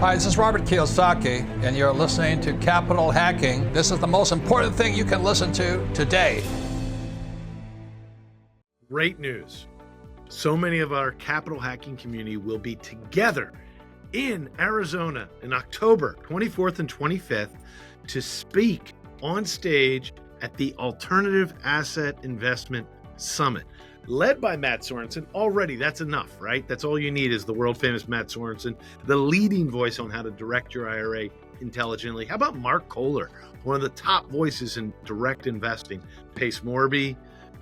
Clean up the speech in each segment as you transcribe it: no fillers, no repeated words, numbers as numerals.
Hi, this is Robert Kiyosaki, and you're listening to Capital Hacking. This is the most important thing you can listen to today. Great news. So many of our capital hacking community will be together in Arizona in October 24th and 25th to speak on stage at the Alternative Asset Investment Summit, led by Matt Sorensen. Already, that's enough, right? That's all you need is the world famous Matt Sorensen, the leading voice on how to direct your IRA intelligently. How about Mark Kohler, one of the top voices in direct investing? Pace Morby,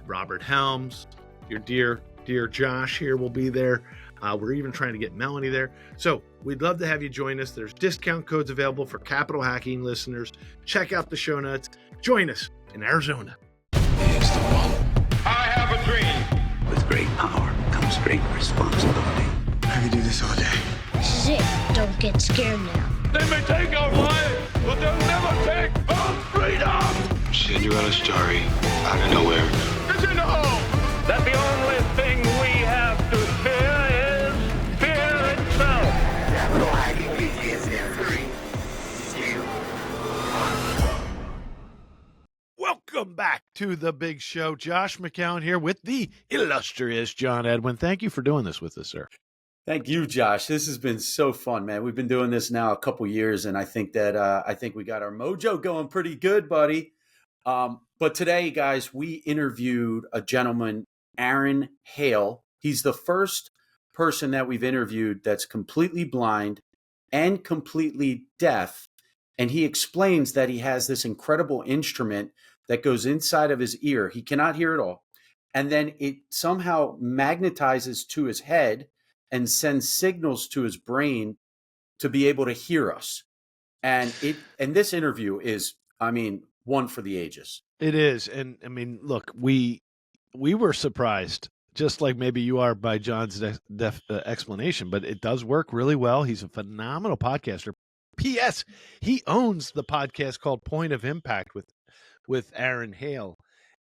Robert Helms, your dear Josh here will be there. We're even trying to get Melanie there. So we'd love to have you join us. There's discount codes available for capital hacking listeners. Check out the show notes. Join us in Arizona. Here's the one. I have a dream. With great power comes great responsibility. I could do this all day. This is it. Don't get scared now. They may take our lives, but they'll never take our freedom. Cinderella's story out of nowhere. It's in the hole. That the only thing we have to fear is fear itself. Capital hacking begins in 3, 2, 1. Welcome back to the big show. Josh McCown here with the illustrious John Edwin. Thank you for doing this with us, sir. Thank you, Josh. This has been so fun, man. We've been doing this now a couple years, and I think we got our mojo going pretty good, buddy. But today, guys, we interviewed a gentleman, Aaron Hale. He's the first person that we've interviewed that's completely blind and completely deaf. And he explains that he has this incredible instrument that goes inside of his ear. He cannot hear at all. And then it somehow magnetizes to his head and sends signals to his brain to be able to hear us. And this interview is, one for the ages. It is. And look, we were surprised, just like maybe you are by John's explanation, but it does work really well. He's a phenomenal podcaster. P.S. He owns the podcast called Point of Impact with Aaron Hale.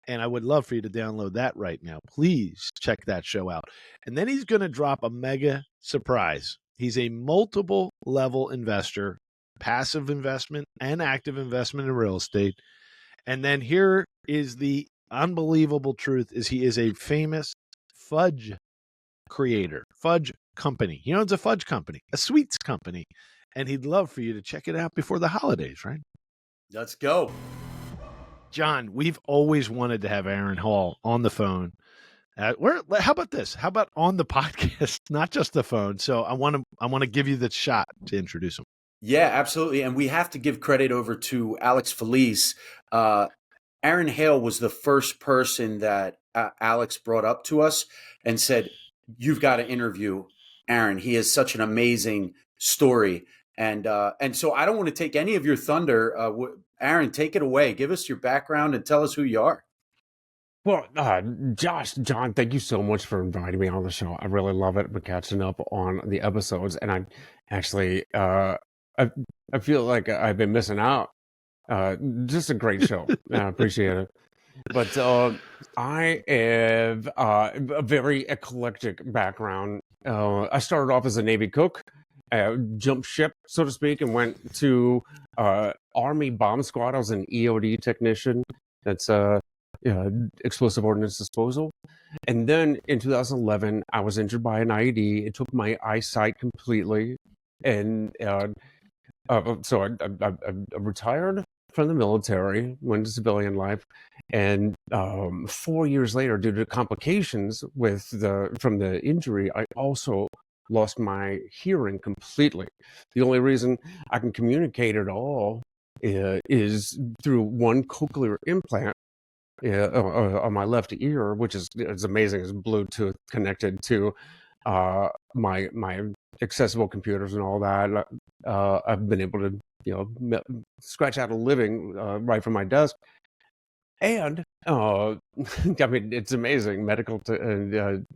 And I would love for you to download that right now. Please check that show out. And then he's going to drop a mega surprise. He's a multiple level investor, passive investment and active investment in real estate. And then here is the unbelievable truth is he is a famous fudge creator, fudge company. He owns a fudge company, a sweets company. And he'd love for you to check it out before the holidays, right? Let's go. John, we've always wanted to have Aaron Hall on the phone. How about this? How about on the podcast, not just the phone? So I want to give you the shot to introduce him. Yeah, absolutely. And we have to give credit over to Alex Felice. Aaron Hale was the first person that Alex brought up to us and said, "You've got to interview Aaron. He has such an amazing story." And so I don't want to take any of your thunder. Aaron, take it away. Give us your background and tell us who you are. Well, Josh, John, thank you so much for inviting me on the show. I really love it. We're catching up on the episodes, and I'm actually, I feel like I've been missing out. Just a great show. I appreciate it. But I have a very eclectic background. I started off as a Navy cook. Jumped ship, so to speak, and went to Army bomb squad. I was an EOD technician. That's Explosive Ordnance Disposal. And then in 2011, I was injured by an IED. It took my eyesight completely. And so I retired from the military, went to civilian life. And 4 years later, due to complications from the injury, I also lost my hearing completely. The only reason I can communicate at all is through one cochlear implant on my left ear, which is amazing. It's Bluetooth connected to my accessible computers and all that. I've been able to scratch out a living right from my desk. And it's amazing. Medical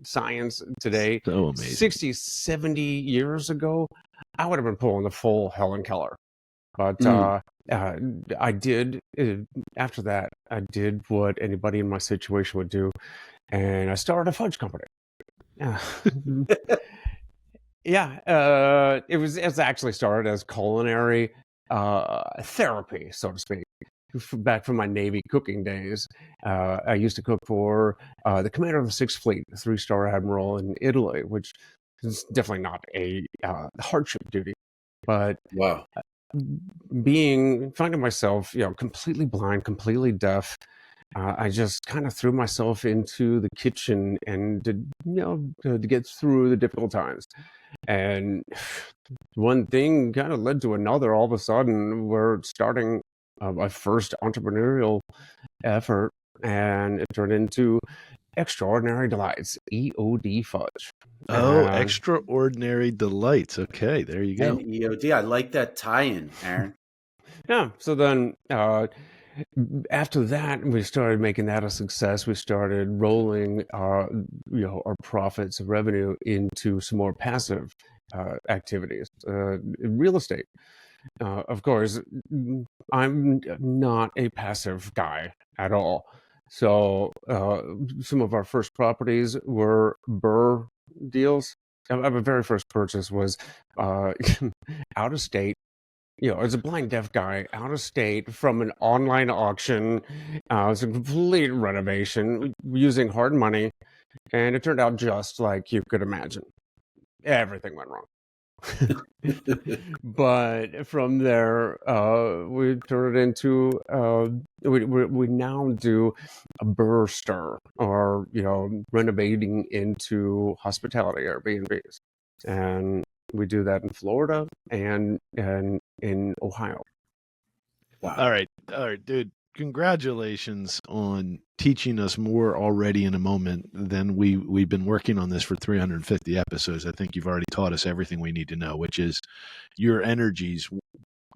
science today, So amazing. 60, 70 years ago, I would have been pulling the full Helen Keller. But I did, after that, I did what anybody in my situation would do. And I started a fudge company. Yeah, it's actually started as culinary therapy, so to speak. Back from my Navy cooking days, I used to cook for the commander of the Sixth Fleet, a 3-star admiral in Italy, which is definitely not a hardship duty. But Wow. finding myself, completely blind, completely deaf, I just kind of threw myself into the kitchen and to get through the difficult times. And one thing kind of led to another. All of a sudden, we're starting my first entrepreneurial effort, and it turned into Extraordinary Delights, EOD Fudge. Oh, And extraordinary delights. Okay, there you go. And EOD, I like that tie-in, Aaron. yeah, so then after that, we started making that a success. We started rolling our profits and revenue into some more passive activities, real estate. Of course, I'm not a passive guy at all. So some of our first properties were BRRRR deals. Our very first purchase was out of state. As a blind deaf guy, out of state from an online auction. It's a complete renovation using hard money. And it turned out just like you could imagine. Everything went wrong. But from there, we turned it into we now do a burster, or renovating into hospitality Airbnbs, and we do that in Florida and in Ohio. Wow. All right, dude. Congratulations on teaching us more already in a moment than we've been working on this for 350 episodes. I think you've already taught us everything we need to know, which is your energies.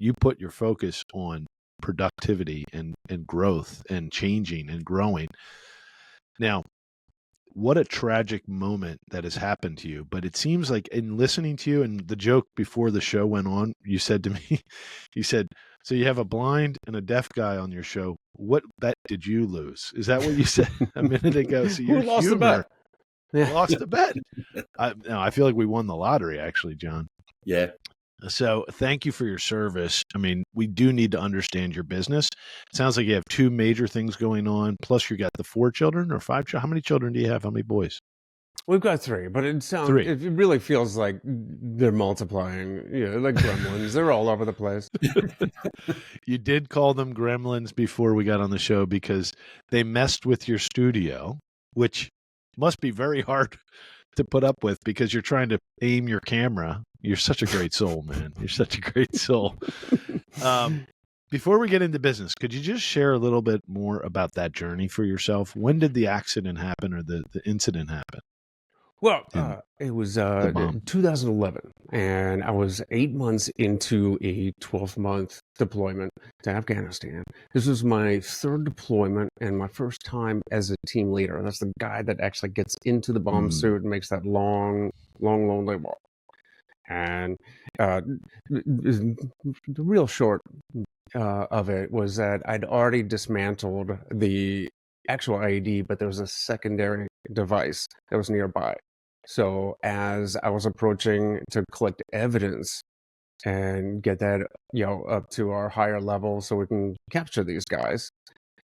You put your focus on productivity and growth and changing and growing. Now, what a tragic moment that has happened to you. But it seems like, in listening to you, and the joke before the show went on, you said to me, you said, so you have a blind and a deaf guy on your show. What bet did you lose? Is that what you said a minute ago? So Who lost the bet? Yeah. Lost the bet. I feel like we won the lottery, actually, John. Yeah. So thank you for your service. I mean, we do need to understand your business. It sounds like you have 2 major things going on. Plus, you got the 4 children or 5 children. How many children do you have? How many boys? We've got 3, but it 3. It really feels like they're multiplying. Like gremlins. They're all over the place. You did call them gremlins before we got on the show because they messed with your studio, which must be very hard to put up with because you're trying to aim your camera. You're such a great soul, man. You're such a great soul. Before we get into business, could you just share a little bit more about that journey for yourself? When did the accident happen, or the incident happen? Well, it was 2011, and I was 8 months into a 12-month deployment to Afghanistan. This was my 3rd deployment and my first time as a team leader. That's the guy that actually gets into the bomb suit and makes that long, lonely walk. And the real short of it was that I'd already dismantled the actual IED, but there was a secondary device that was nearby. So as I was approaching to collect evidence and get that, up to our higher level so we can capture these guys,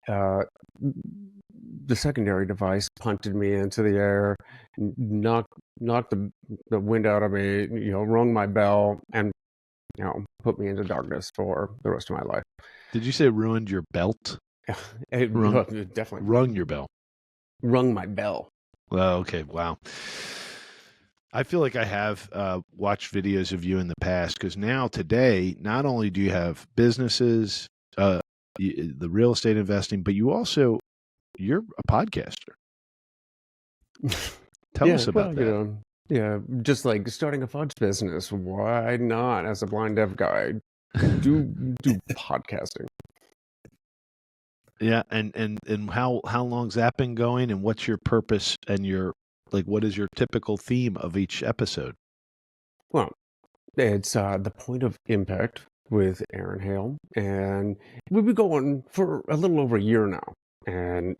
the secondary device punted me into the air, knocked the wind out of me, rung my bell, and put me into darkness for the rest of my life. Did you say ruined your belt? It definitely rung your bell. Rung my bell. Well, okay, wow. I feel like I have watched videos of you in the past, because today, not only do you have businesses, the real estate investing, but you're a podcaster. Tell us about that. Just like starting a Fudge business. Why not, as a blind deaf guy, do podcasting? Yeah, and how long's that been going, and what's your purpose and what is your typical theme of each episode? Well, it's the point of impact with Aaron Hale, and we've been going for a little over a year now. And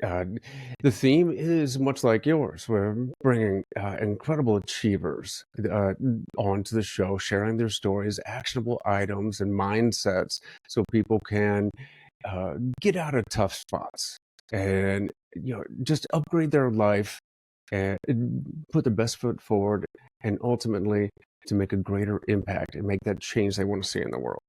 the theme is much like yours. We're bringing incredible achievers onto the show, sharing their stories, actionable items, and mindsets so people can get out of tough spots and just upgrade their life and put the best foot forward, and ultimately to make a greater impact and make that change they want to see in the world.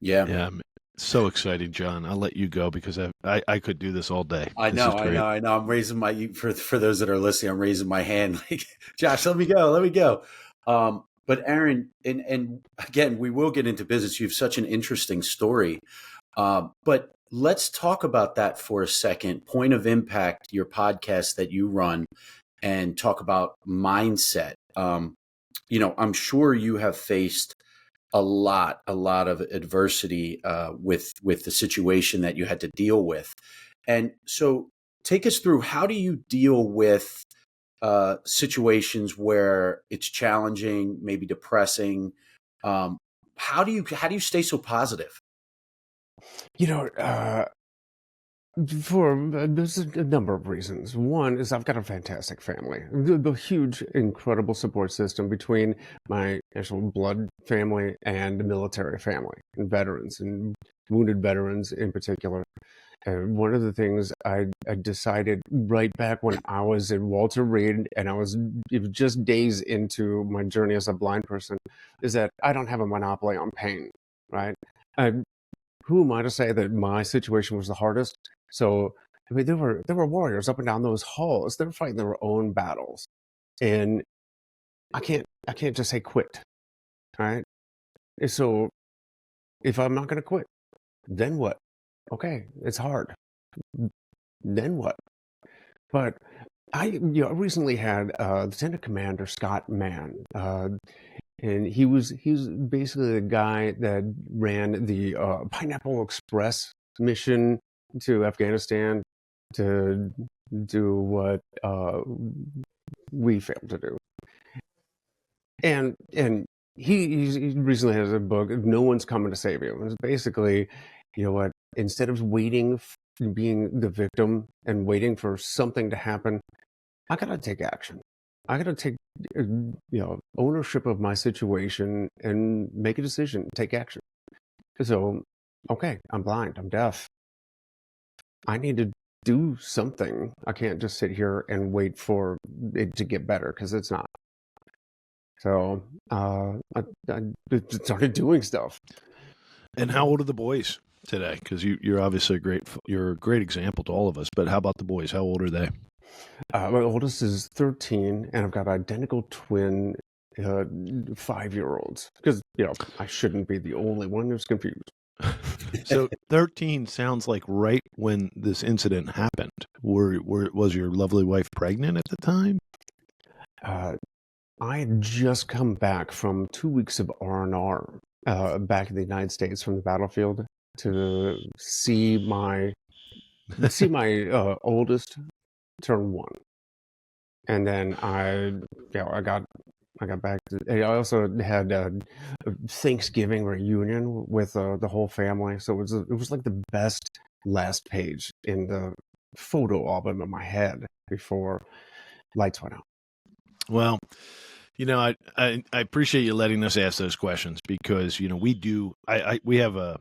Yeah, so exciting, John. I'll let you go because I could do this all day. I know. I'm raising for those that are listening, I'm raising my hand like, Josh, let me go. But Aaron, and again, we will get into business. You have such an interesting story. But let's talk about that for a second. Point of Impact, your podcast that you run, and talk about mindset. I'm sure you have faced a lot of adversity with the situation that you had to deal with. And so take us through, how do you deal with situations where it's challenging, maybe depressing? How do you stay so positive? There's a number of reasons. One is I've got a fantastic family, a huge, incredible support system between my actual blood family and the military family, and veterans and wounded veterans in particular. And one of the things I decided right back when I was in Walter Reed, and it was just days into my journey as a blind person, is that I don't have a monopoly on pain, right? Who am I to say that my situation was the hardest? So, I mean, there were warriors up and down those halls. They're fighting their own battles, and I can't just say quit, right? So, if I'm not going to quit, then what? Okay, it's hard. Then what? But I recently had Lieutenant Commander Scott Mann, and he was basically the guy that ran the Pineapple Express mission to Afghanistan to do what we failed to do. And he recently has a book, No One's Coming to Save You. It's basically, instead of waiting, being the victim and waiting for something to happen, I got to take action. I got to take ownership of my situation and make a decision, take action. So, okay, I'm blind, I'm deaf. I need to do something. I can't just sit here and wait for it to get better, because it's not. So I started doing stuff. And how old are the boys today? Because you're obviously you're a great example to all of us. But how about the boys? How old are they? My oldest is 13, and I've got identical twin 5-year-olds. Because I shouldn't be the only one who's confused. So 13 sounds like right when this incident happened. Was your lovely wife pregnant at the time? I had just come back from 2 weeks of R&R back in the United States from the battlefield to see my oldest turn 1, and then I got back. I also had a Thanksgiving reunion with the whole family, so it was like the best last page in the photo album in my head before lights went out. Well, I appreciate you letting us ask those questions, because we have a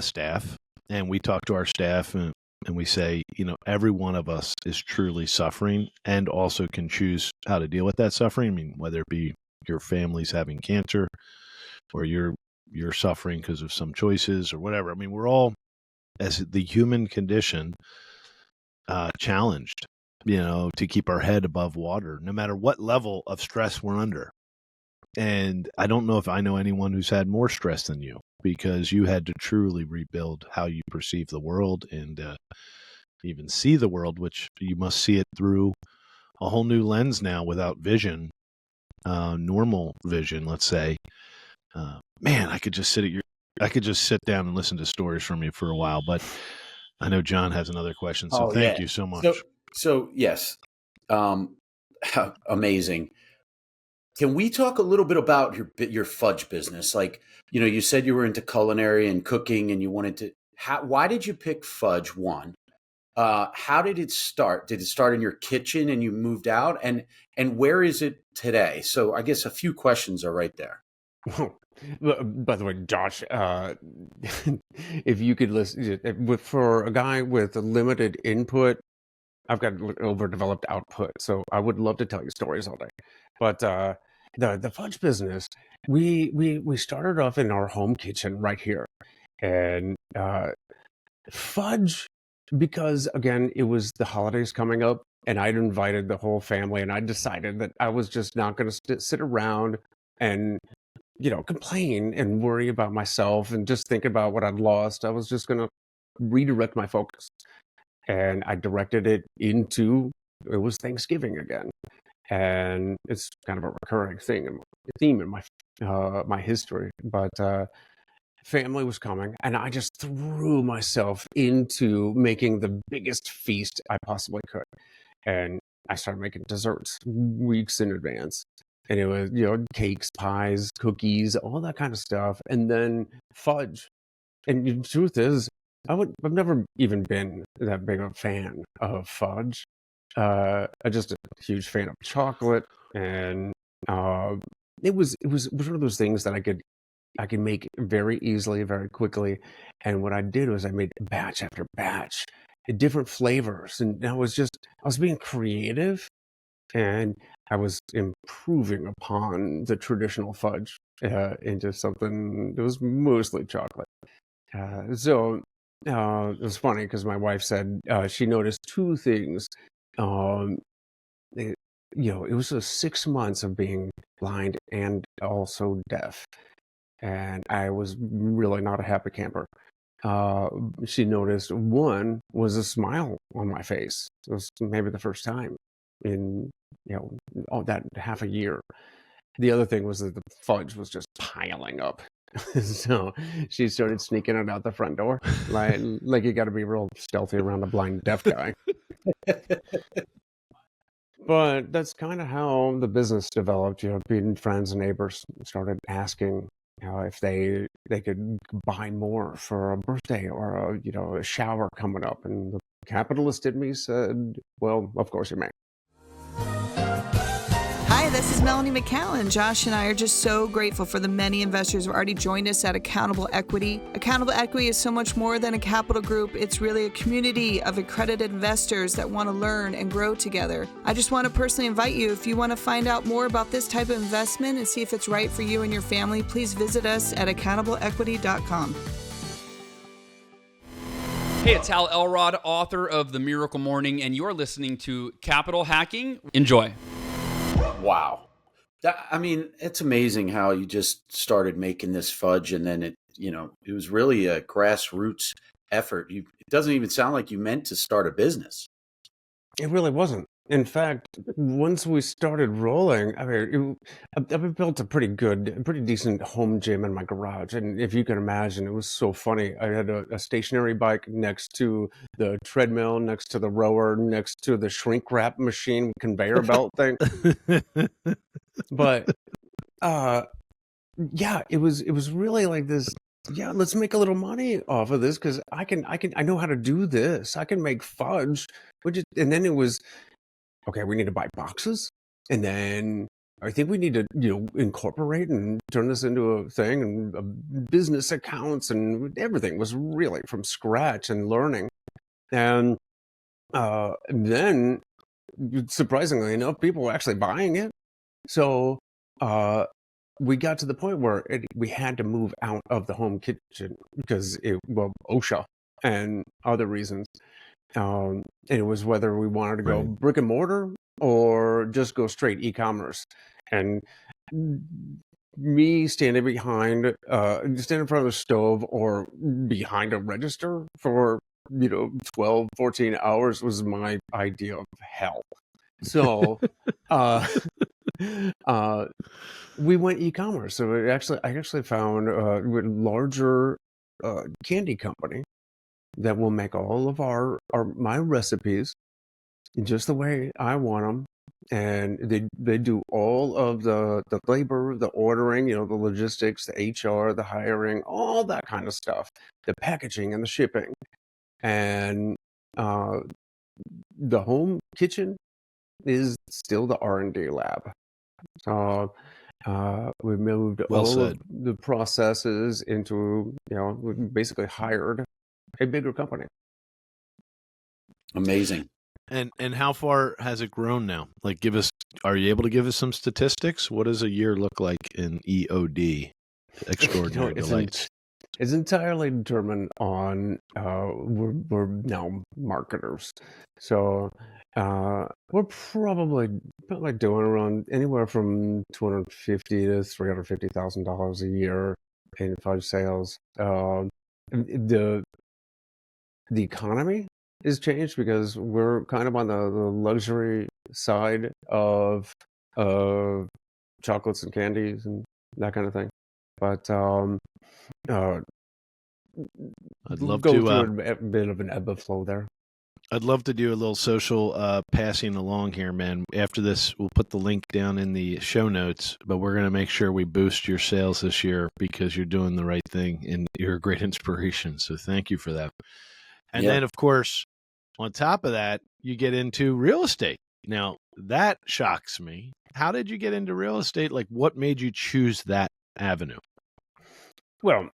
staff, and we talk to our staff and we say, every one of us is truly suffering and also can choose how to deal with that suffering. I mean, whether it be your family's having cancer or you're suffering because of some choices or whatever. I mean, we're all, as the human condition, challenged, to keep our head above water, no matter what level of stress we're under. And I don't know if I know anyone who's had more stress than you, because you had to truly rebuild how you perceive the world and even see the world, which you must see it through a whole new lens now without vision, normal vision, let's say. Man, I could just sit down and listen to stories from you for a while, but I know John has another question. So thank you so much. So yes, amazing. Can we talk a little bit about your fudge business? Like, you said you were into culinary and cooking, and you wanted to. Why did you pick fudge? One, How did it start? Did it start in your kitchen and you moved out? And where is it today? So I guess a few questions are right there. By the way, Josh, if you could listen, for a guy with limited input, I've got overdeveloped output, so I would love to tell you stories all day. But the fudge business, we started off in our home kitchen right here, and fudge, because again, it was the holidays coming up, and I'd invited the whole family, and I decided that I was just not going to sit around and complain and worry about myself and just think about what I'd lost. I was just going to redirect my focus. And I directed it into, it was Thanksgiving again. And it's kind of a recurring theme in my history. But family was coming, and I just threw myself into making the biggest feast I possibly could. And I started making desserts weeks in advance. And it was, cakes, pies, cookies, all that kind of stuff. And then fudge. And the truth is, I've never even been that big of a fan of fudge. I'm just a huge fan of chocolate. And it was one of those things that I could make very easily, very quickly. And what I did was I made batch after batch, different flavors. And I was being creative. And I was improving upon the traditional fudge into something that was mostly chocolate. So it was funny because my wife said she noticed two things. It was 6 months of being blind and also deaf. And I was really not a happy camper. She noticed one was a smile on my face. It was maybe the first time in that half a year. The other thing was that the fudge was just piling up. So she started sneaking it out the front door, like you got to be real stealthy around a blind deaf guy. But that's kind of how the business developed. Being friends and neighbors started asking if they could buy more for a birthday or a shower coming up, and the capitalist in me said, "Well, of course you may." Hi, this is Melanie McCallan. Josh and I are just so grateful for the many investors who have already joined us at Accountable Equity. Accountable Equity is so much more than a capital group. It's really a community of accredited investors that want to learn and grow together. I just want to personally invite you, if you want to find out more about this type of investment and see if it's right for you and your family, please visit us at accountableequity.com. Hey, it's Hal Elrod, author of The Miracle Morning, and you're listening to Capital Hacking. Enjoy. Wow. It's amazing how you just started making this fudge, and then it was really a grassroots effort. It doesn't even sound like you meant to start a business. It really wasn't. In fact, once we started rolling, I've built a pretty decent home gym in my garage. And if you can imagine, it was so funny. I had a stationary bike next to the treadmill, next to the rower, next to the shrink wrap machine conveyor belt thing. But it was really like this. Yeah, let's make a little money off of this because I know how to do this. I can make fudge. And then it was, okay, we need to buy boxes, and then I think we need to, incorporate and turn this into a thing, and business accounts, and everything was really from scratch and learning. And then, surprisingly enough, people were actually buying it. So we got to the point where we had to move out of the home kitchen because OSHA and other reasons. And it was whether we wanted to go brick and mortar or just go straight e-commerce. And me standing in front of the stove or behind a register for 12, 14 hours was my idea of hell. So we went e-commerce. So I actually found a larger candy company that will make all of my recipes just the way I want them, and they do all of the labor, the ordering, the logistics, the HR, the hiring, all that kind of stuff, the packaging and the shipping. And The home kitchen is still the R&D lab. So we moved all of the processes into, we basically hired a bigger company. Amazing. And how far has it grown now? Like, are you able to give us some statistics? What does a year look like in EOD, Extraordinary Delights? It's entirely determined on, we're now marketers. So we're probably doing around anywhere from $250,000 to $350,000 a year in Fudge sales. The economy is changed because we're kind of on the luxury side of chocolates and candies and that kind of thing. But I'd love go to through a bit of an ebb and flow there. I'd love to do a little social passing along here, man. After this, we'll put the link down in the show notes, but we're going to make sure we boost your sales this year because you're doing the right thing and you're a great inspiration. So thank you for that. And then, of course, on top of that, you get into real estate. Now, that shocks me. How did you get into real estate? Like, what made you choose that avenue? Well,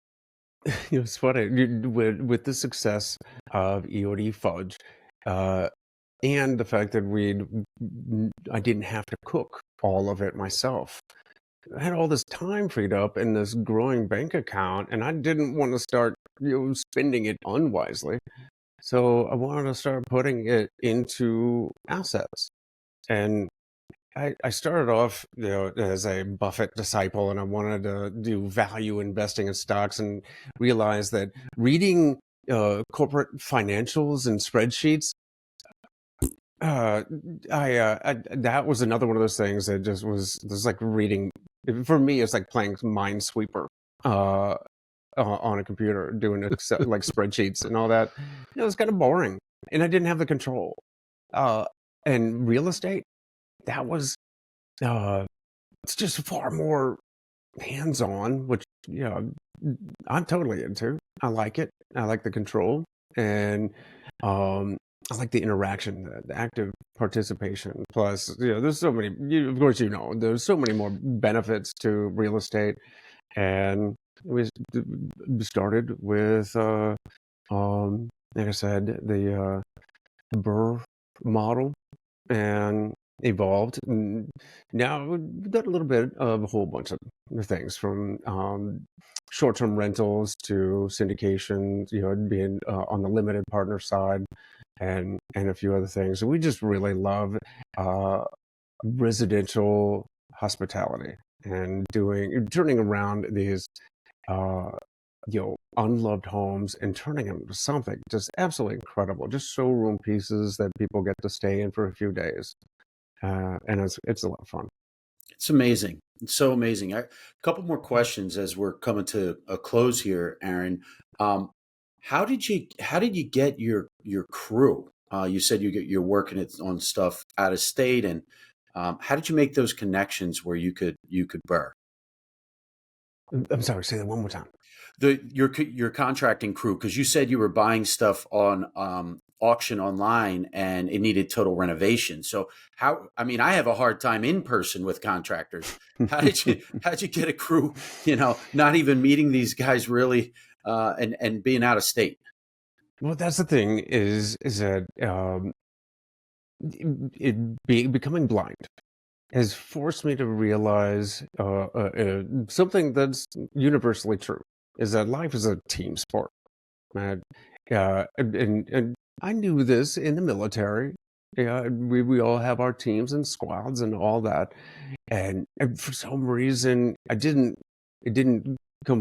it's funny. With the success of EOD Fudge and the fact that I didn't have to cook all of it myself. I had all this time freed up in this growing bank account, and I didn't want to start spending it unwisely. So I wanted to start putting it into assets. And I started off, as a Buffett disciple, and I wanted to do value investing in stocks, and realized that reading corporate financials and spreadsheets, that was another one of those things that just was like reading. For me, it's like playing Minesweeper on a computer, doing Excel, like spreadsheets and all that. It was kind of boring, and I didn't have the control. And real estate, that was it's just far more hands-on, which I'm totally into. I like it. I like the control, and I like the interaction, the active participation. Plus, there's so many. Of course, there's so many more benefits to real estate, and we started with, like I said, the Burr model, and evolved. And now we've done a little bit of a whole bunch of things, from short-term rentals to syndication, being on the limited partner side, and a few other things. We just really love residential hospitality and turning around these unloved homes and turning them into something just absolutely incredible, just showroom pieces that people get to stay in for a few days. And it's a lot of fun. It's amazing. It's so amazing. A couple more questions as we're coming to a close here, Aaron. How did you get your crew? You said you're working on stuff out of state, and how did you make those connections where you could burr? I'm sorry, say that one more time. Your contracting crew, because you said you were buying stuff on auction online and it needed total renovation. So I have a hard time in person with contractors. How'd you get a crew, not even meeting these guys really, and being out of state? Well, that's the thing is that becoming blind has forced me to realize something that's universally true, is that life is a team sport. And I knew this in the military. We all have our teams and squads and all that. And for some reason, they didn't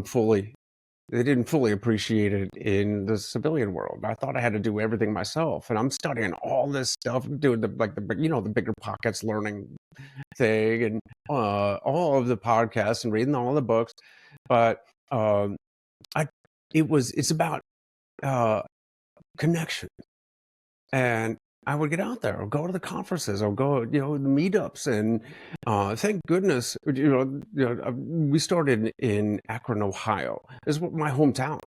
fully appreciate it in the civilian world. I thought I had to do everything myself, and I'm studying all this stuff, doing the bigger pockets learning thing, and all of the podcasts and reading all the books. But it's about connection, and I would get out there, or go to the conferences, or go, the meetups, and thank goodness, we started in Akron, Ohio. This is my hometown,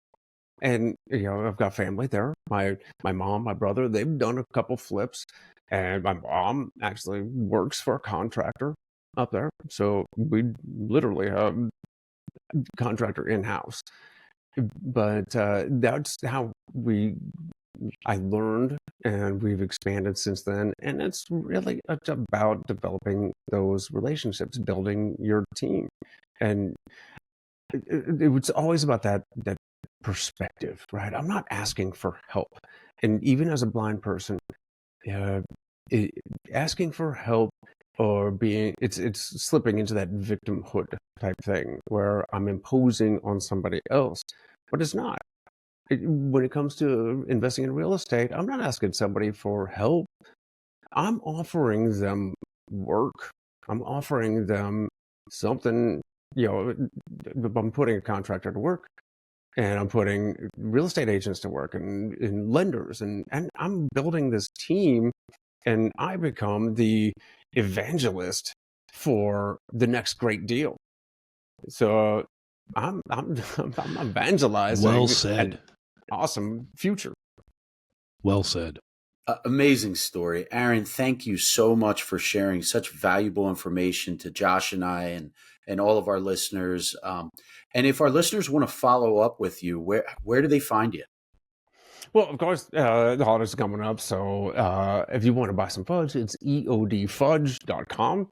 And I've got family there. My mom, my brother, they've done a couple flips, and my mom actually works for a contractor up there. So we literally have a contractor in-house. But that's how I learned, and we've expanded since then. And it's really about developing those relationships, building your team. And it was always about that perspective, right? I'm not asking for help. And even as a blind person, asking for help or it's slipping into that victimhood type thing where I'm imposing on somebody else, but it's not. When it comes to investing in real estate, I'm not asking somebody for help. I'm offering them work. I'm offering them something. I'm putting a contractor to work, and I'm putting real estate agents to work, and lenders, and I'm building this team, and I become the evangelist for the next great deal. So I'm evangelizing. Well said. Awesome future. Well said. Amazing story. Aaron, thank you so much for sharing such valuable information to Josh and I and all of our listeners. And if our listeners want to follow up with you, where do they find you? Well, of course, the holidays are coming up. So if you want to buy some fudge, it's eodfudge.com.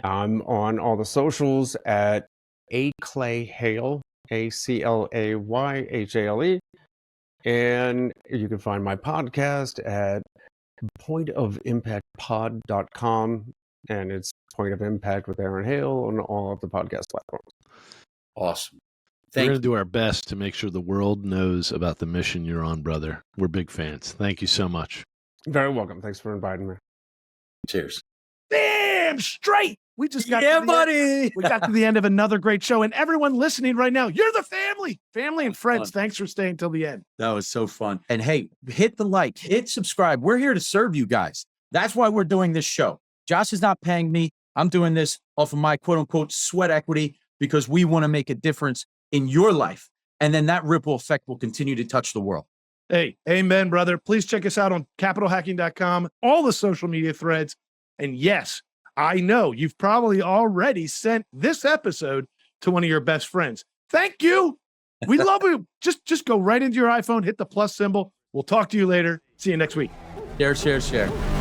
I'm on all the socials at aclayhale, ACLAYHALE. And you can find my podcast at pointofimpactpod.com. And it's Point of Impact with Aaron Hale on all of the podcast platforms. Awesome. We're going to do our best to make sure the world knows about the mission you're on, brother. We're big fans. Thank you so much. Very welcome. Thanks for inviting me. Cheers. Damn straight. We just got we got to the end of another great show. And everyone listening right now, you're the family and friends. Thanks for staying till the end. That was so fun. And hey, hit the like, hit subscribe. We're here to serve you guys. That's why we're doing this show. Josh is not paying me. I'm doing this off of my quote unquote sweat equity because we want to make a difference in your life. And then that ripple effect will continue to touch the world. Hey, amen, brother. Please check us out on capitalhacking.com, all the social media threads. And yes, I know you've probably already sent this episode to one of your best friends. Thank you. We love you. Just go right into your iPhone, hit the plus symbol. We'll talk to you later. See you next week. Share.